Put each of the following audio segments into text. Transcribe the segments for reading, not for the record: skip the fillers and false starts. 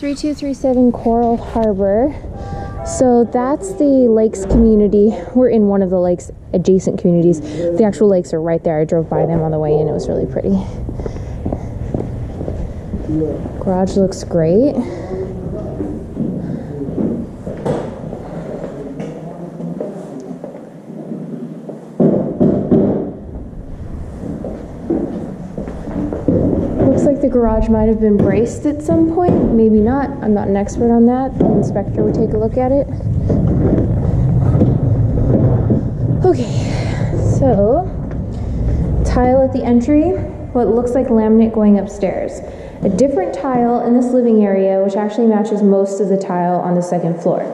3237 Coral Harbor. So that's the lakes community. We're in one of the lakes adjacent communities. The actual lakes are right there. I drove by them on the way in. It was really pretty. Garage looks great. Looks like the garage might have been braced at some point. Maybe not. I'm not an expert on that. The inspector would take a look at it. Okay, so tile at the entry. What looks like laminate going upstairs. A different tile in this living area, which actually matches most of the tile on the second floor.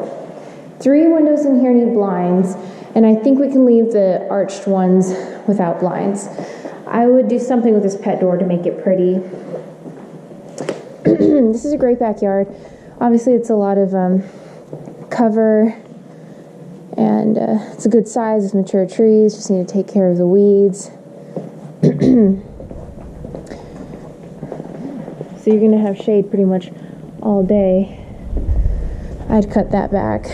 3 windows in here need blinds, and I think we can leave the arched ones without blinds. I would do something with this pet door to make it pretty. This is a great backyard. Obviously, it's a lot of cover, and it's a good size. It's mature trees. Just need to take care of the weeds. So you're gonna have shade pretty much all day. I'd cut that back.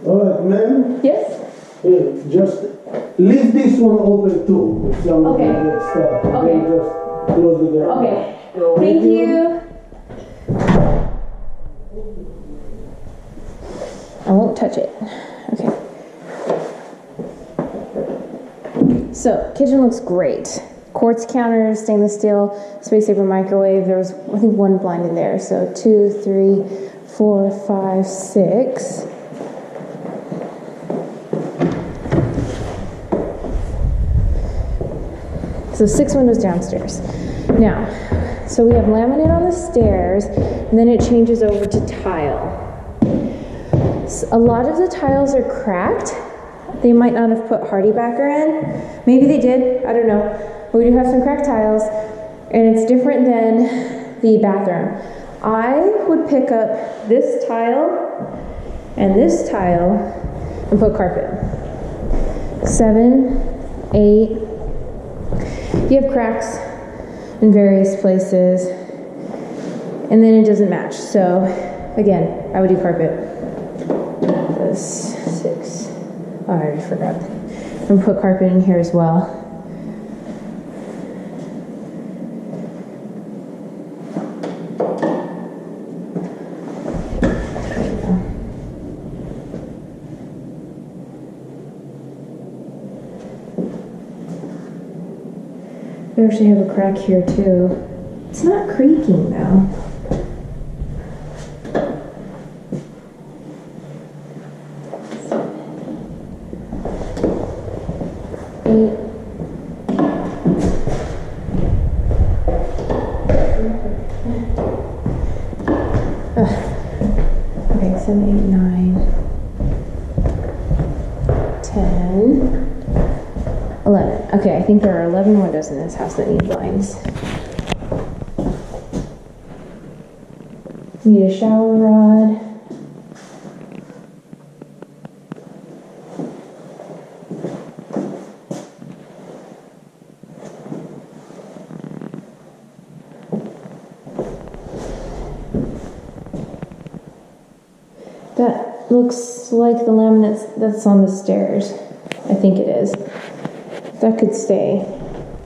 Alright, ma'am? Yes? Here, just leave this one open too. If somebody Okay. gets stuck. Okay. Then just close the door. Okay. Thank you. I won't touch it. Okay. So, kitchen looks great. Quartz counters, stainless steel, space saver microwave. There was, I think, 1 blind in there. So 2, 3, 4, 5, 6. So 6 windows downstairs. Now, so we have laminate on the stairs, and then it changes over to tile. So a lot of the tiles are cracked. They might not have put hardy backer in. Maybe they did, I don't know. But we do have some cracked tiles, and it's different than the bathroom. I would pick up this tile and this tile and put carpet. 7, 8. You have cracks in various places, and then it doesn't match. So again, I would do carpet. This 6. Oh, I already forgot. I'm gonna put carpet in here as well. We actually have a crack here too. It's not creaking though. Okay, 7, 8, 9, 10. 11. Okay, I think there are 11 windows in this house that need blinds. Need a shower rod. That looks like the laminate that's on the stairs. I think it is. That could stay.